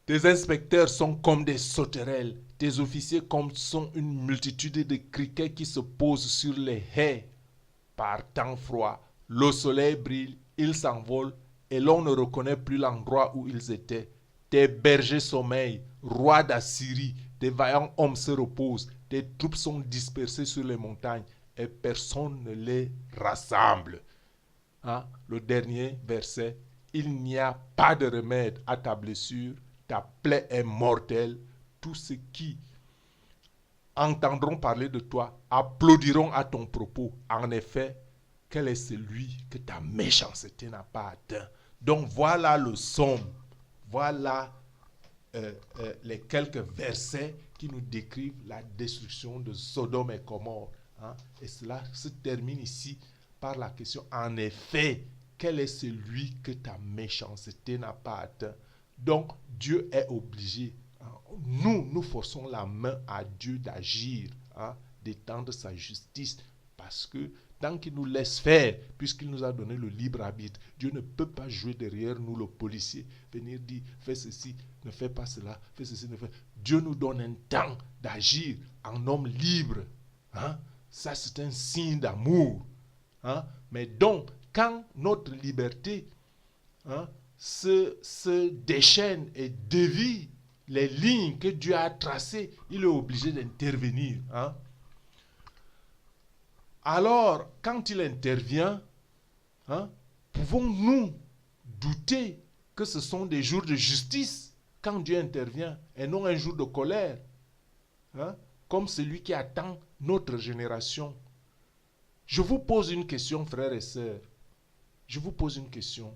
Tes inspecteurs sont comme des sauterelles. Tes officiers comme sont une multitude de criquets qui se posent sur les haies par temps froid. Le soleil brille, ils s'envolent et l'on ne reconnaît plus l'endroit où ils étaient. Tes bergers sommeillent, roi d'Assyrie, tes vaillants hommes se reposent, tes troupes sont dispersées sur les montagnes et personne ne les rassemble. Hein? Le dernier verset, il n'y a pas de remède à ta blessure, ta plaie est mortelle. Tous ceux qui entendront parler de toi applaudiront à ton propos. En effet, quel est celui que ta méchanceté n'a pas atteint? Donc voilà le somme, voilà les quelques versets qui nous décrivent la destruction de Sodome et Gomorrhe. Hein? Et cela se termine ici par la question, en effet, quel est celui que ta méchanceté n'a pas atteint? Donc Dieu est obligé. Hein? Nous forçons la main à Dieu d'agir, hein? D'étendre sa justice, parce que tant qu'il nous laisse faire, puisqu'il nous a donné le libre arbitre, Dieu ne peut pas jouer derrière nous, le policier, venir dire, fais ceci, ne fais pas cela, fais ceci, ne fais... Dieu nous donne un temps d'agir en homme libre. Hein? Ça, c'est un signe d'amour. Hein? Mais donc, quand notre liberté, hein, se déchaîne et dévie les lignes que Dieu a tracées, il est obligé d'intervenir. Hein? Alors, quand il intervient, hein, pouvons-nous douter que ce sont des jours de justice quand Dieu intervient et non un jour de colère, hein, comme celui qui attend notre génération? Je vous pose une question, frères et sœurs. Je vous pose une question.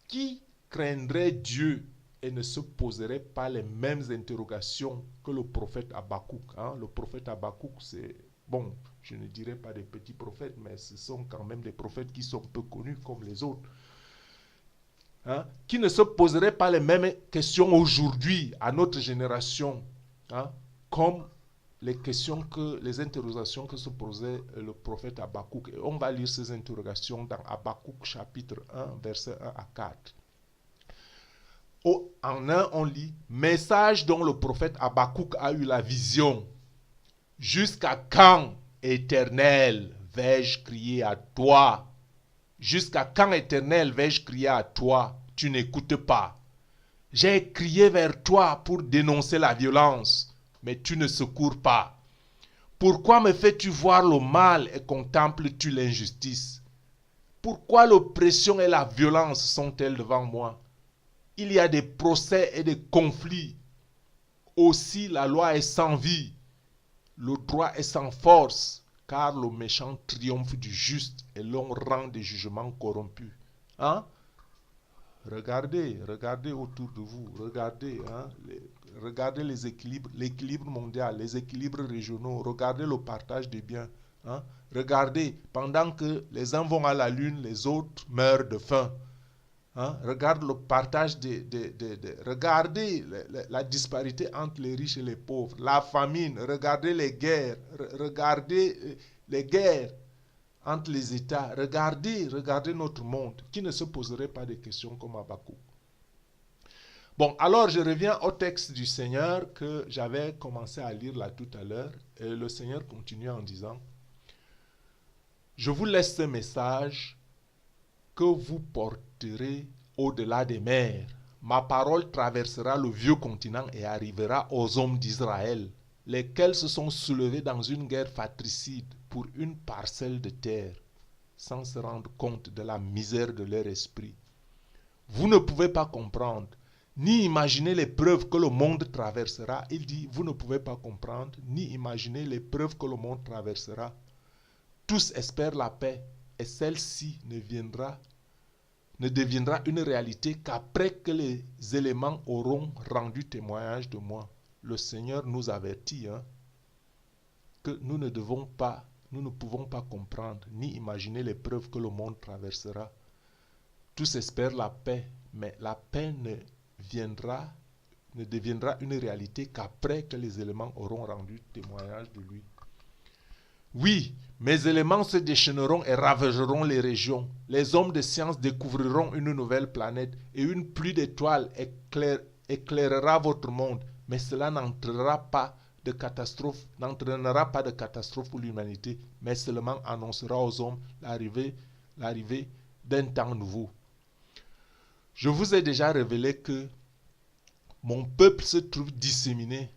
Qui craindrait Dieu et ne se poserait pas les mêmes interrogations que le prophète Habakkuk? Hein? Le prophète Habakkuk, c'est, bon, je ne dirais pas des petits prophètes, mais ce sont quand même des prophètes qui sont peu connus comme les autres. Hein? Qui ne se poserait pas les mêmes questions aujourd'hui à notre génération, hein? Comme les interrogations que se posait le prophète Habakkuk. Et on va lire ces interrogations dans Habakkuk chapitre 1, versets 1 à 4. En un, on lit, message dont le prophète Habakkuk a eu la vision. Jusqu'à quand, Éternel, vais-je crier à toi? Jusqu'à quand, Éternel, vais-je crier à toi? Tu n'écoutes pas. J'ai crié vers toi pour dénoncer la violence, mais tu ne secours pas. Pourquoi me fais-tu voir le mal et contemples-tu l'injustice? Pourquoi l'oppression et la violence sont-elles devant moi? Il y a des procès et des conflits. Aussi la loi est sans vie, le droit est sans force, car le méchant triomphe du juste et l'on rend des jugements corrompus. Hein? Regardez autour de vous, regardez, hein, regardez l'équilibre mondial, les équilibres régionaux, regardez le partage des biens. Hein, regardez, pendant que les uns vont à la lune, les autres meurent de faim. Hein, regarde le partage regardez la disparité entre les riches et les pauvres, la famine, regardez les guerres, regardez les guerres entre les États. Regardez notre monde. Qui ne se poserait pas des questions comme Habakkuk? Bon, alors je reviens au texte du Seigneur que j'avais commencé à lire là tout à l'heure. Et le Seigneur continue en disant, je vous laisse ce message que vous porterez au-delà des mers. Ma parole traversera le vieux continent et arrivera aux hommes d'Israël, lesquels se sont soulevés dans une guerre fratricide pour une parcelle de terre, sans se rendre compte de la misère de leur esprit. Vous ne pouvez pas comprendre, ni imaginer l'épreuve que le monde traversera. Il dit, vous ne pouvez pas comprendre, ni imaginer l'épreuve que le monde traversera. Tous espèrent la paix, et celle-ci ne deviendra une réalité qu'après que les éléments auront rendu témoignage de moi. Le Seigneur nous avertit, hein, que nous ne pouvons pas comprendre ni imaginer l'épreuve que le monde traversera. Tous espèrent la paix, mais la paix ne deviendra une réalité qu'après que les éléments auront rendu témoignage de lui. Oui, mes éléments se déchaîneront et ravageront les régions. Les hommes de science découvriront une nouvelle planète et une pluie d'étoiles éclairera votre monde, mais cela n'entraînera pas de catastrophe pour l'humanité, mais seulement annoncera aux hommes l'arrivée d'un temps nouveau. Je vous ai déjà révélé que mon peuple se trouve disséminé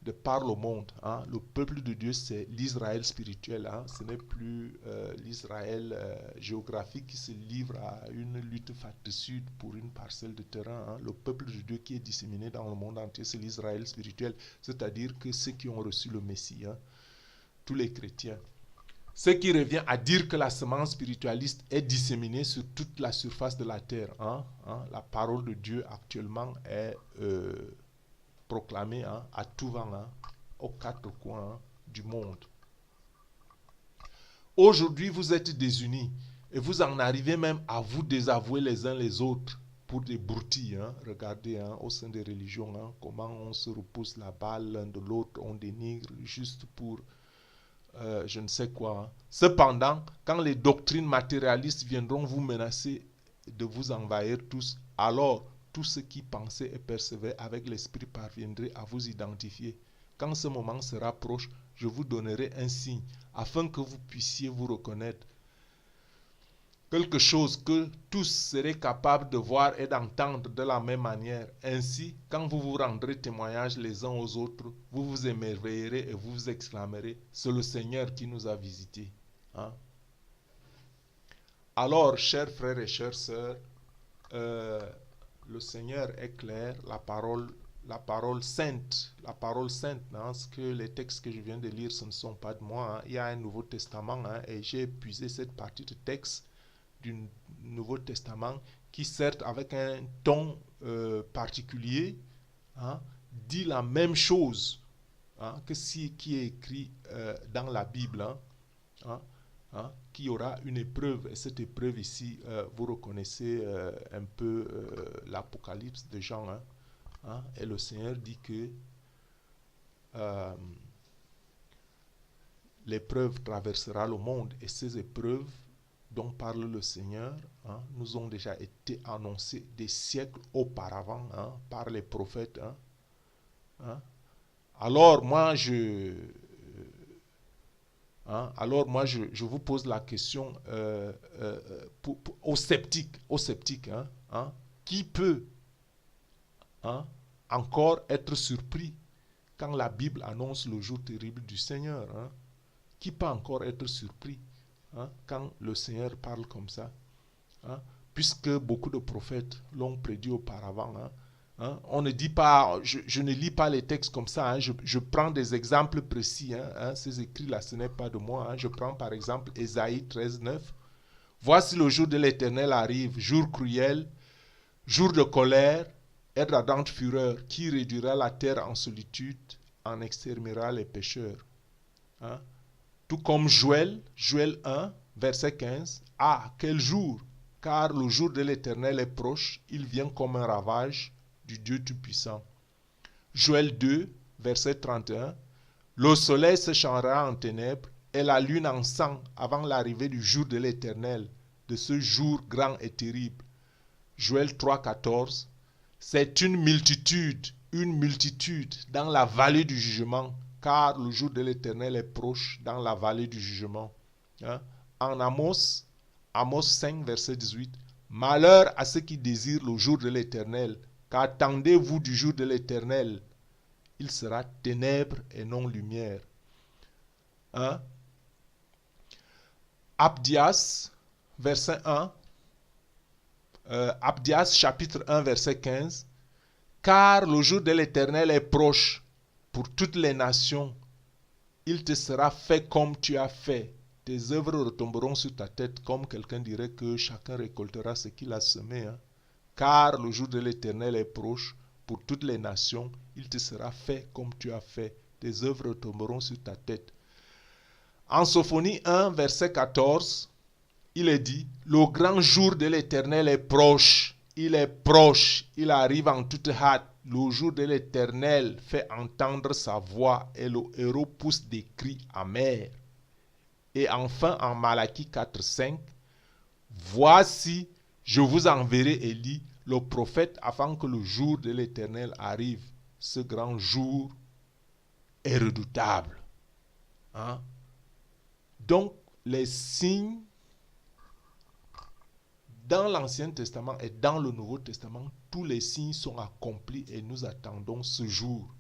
de par le monde. Le peuple de Dieu, c'est l'Israël spirituel. Ce n'est plus l'Israël géographique qui se livre à une lutte fratricide pour une parcelle de terrain. Le peuple de Dieu qui est disséminé dans le monde entier, c'est l'Israël spirituel. C'est-à-dire que ceux qui ont reçu le Messie, tous les chrétiens. Ce qui revient à dire que la semence spiritualiste est disséminée sur toute la surface de la terre. La parole de Dieu actuellement est proclamée à tout vent, aux quatre coins du monde. Aujourd'hui, vous êtes désunis et vous en arrivez même à vous désavouer les uns les autres pour des broutilles. Regardez au sein des religions comment on se repousse la balle l'un de l'autre, on dénigre juste pour je ne sais quoi. Cependant, quand les doctrines matérialistes viendront vous menacer de vous envahir tous, alors tous ceux qui pensaient et percevaient avec l'esprit parviendraient à vous identifier. Quand ce moment sera proche, je vous donnerai un signe afin que vous puissiez vous reconnaître. Quelque chose que tous seraient capables de voir et d'entendre de la même manière. Ainsi, quand vous vous rendrez témoignage les uns aux autres, vous vous émerveillerez et vous vous exclamerez, c'est le Seigneur qui nous a visités. Alors, chers frères et chères sœurs, le Seigneur est clair, la parole sainte, ce que les textes que je viens de lire, ce ne sont pas de moi. Il y a un Nouveau Testament et j'ai épuisé cette partie de texte du Nouveau Testament qui, certes avec un ton particulier, dit la même chose que ce qui est écrit dans la Bible, qu'il y aura une épreuve, et cette épreuve ici, vous reconnaissez un peu l'Apocalypse de Jean, et le Seigneur dit que l'épreuve traversera le monde, et ces épreuves dont parle le Seigneur, nous ont déjà été annoncés des siècles auparavant par les prophètes. Alors moi, je vous pose la question aux sceptiques, qui peut encore être surpris quand la Bible annonce le jour terrible du Seigneur? Qui peut encore être surpris quand le Seigneur parle comme ça, puisque beaucoup de prophètes l'ont prédit auparavant. On ne dit pas, je ne lis pas les textes comme ça, je prends des exemples précis. Ces écrits-là, ce n'est pas de moi. Je prends par exemple Ésaïe 13, 9. Voici le jour de l'Éternel arrive, jour cruel, jour de colère et d'ardente fureur, qui réduira la terre en solitude, en exterminera les pécheurs. Tout comme Joël 1, verset 15. Ah, quel jour! Car le jour de l'Éternel est proche, il vient comme un ravage du Dieu Tout-Puissant. Joël 2, verset 31. Le soleil se changera en ténèbres et la lune en sang avant l'arrivée du jour de l'Éternel, de ce jour grand et terrible. Joël 3, 14. C'est une multitude dans la vallée du jugement, car le jour de l'Éternel est proche dans la vallée du jugement. En Amos 5, verset 18. Malheur à ceux qui désirent le jour de l'Éternel, qu'attendez-vous du jour de l'Éternel? Il sera ténèbres et non lumière. Abdias, verset 1. Abdias, chapitre 1, verset 15. Car le jour de l'Éternel est proche pour toutes les nations. Il te sera fait comme tu as fait. Tes œuvres retomberont sur ta tête, comme quelqu'un dirait que chacun récoltera ce qu'il a semé. Car le jour de l'Éternel est proche pour toutes les nations. Il te sera fait comme tu as fait. Tes œuvres retomberont sur ta tête. En Sophonie 1, verset 14, il est dit, le grand jour de l'Éternel est proche. Il est proche. Il arrive en toute hâte. Le jour de l'Éternel fait entendre sa voix et le héros pousse des cris amers. Et enfin, en Malachie 4, 5, voici, je vous enverrai Élie, le prophète afin que le jour de l'Éternel arrive. Ce grand jour est redoutable. Hein? Donc, les signes dans l'Ancien Testament et dans le Nouveau Testament, tous les signes sont accomplis et nous attendons ce jour.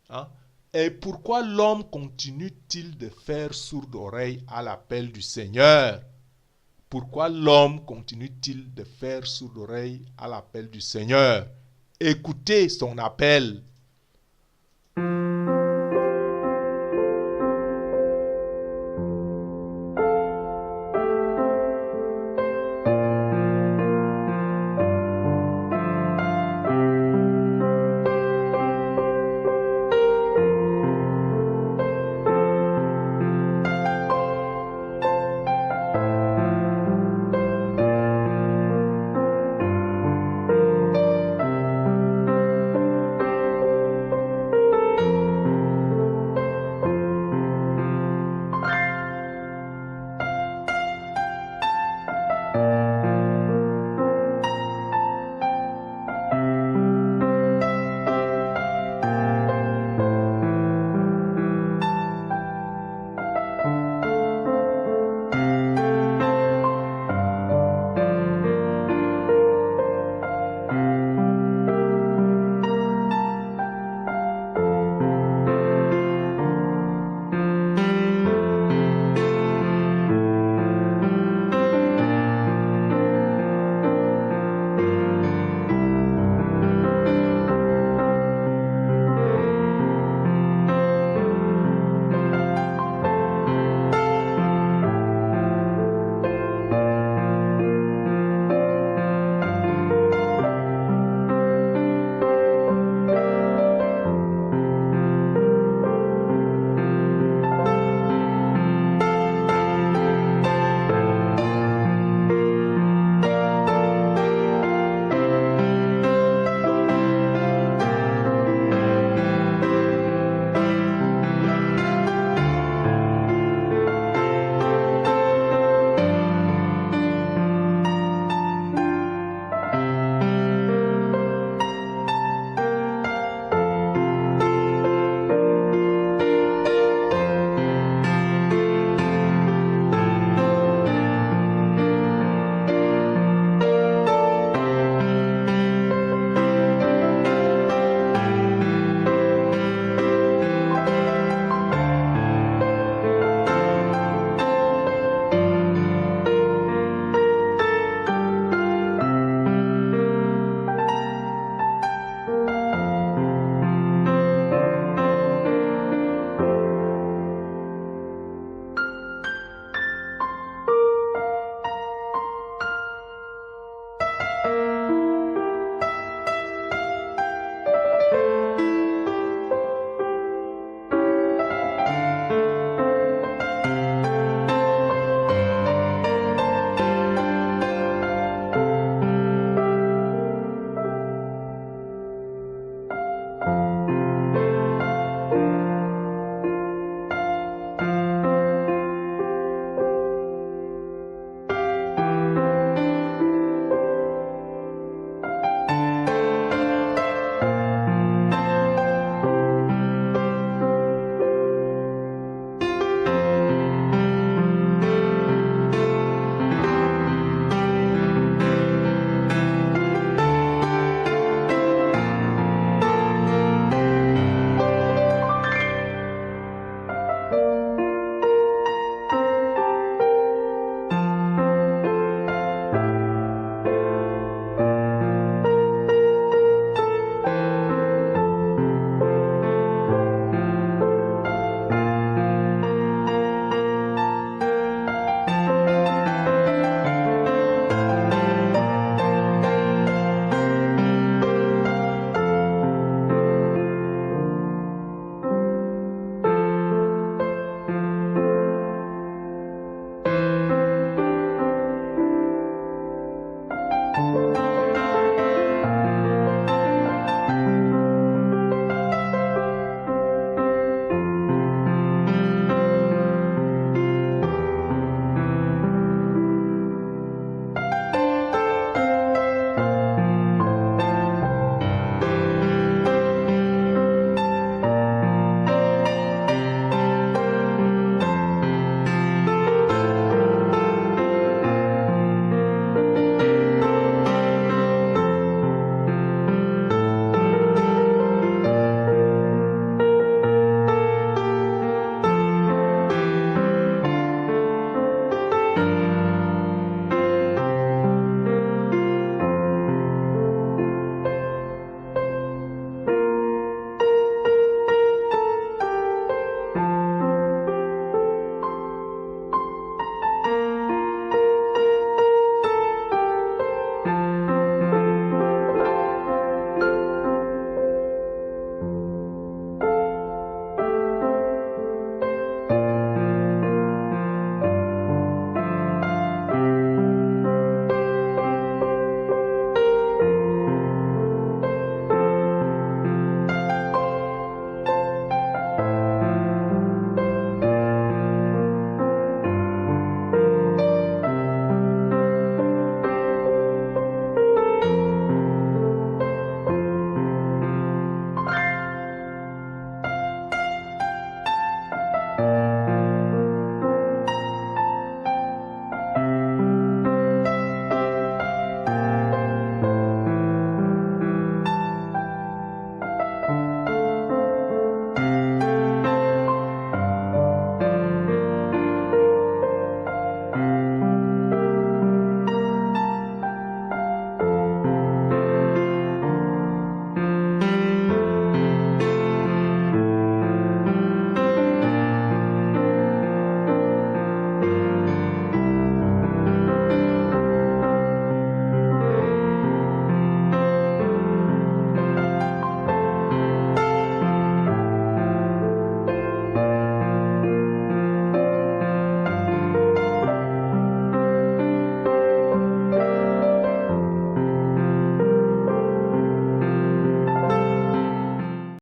Hein? Et pourquoi l'homme continue-t-il de faire sourde oreille à l'appel du Seigneur? Pourquoi l'homme continue-t-il de faire sourde oreille à l'appel du Seigneur? Écoutez son appel.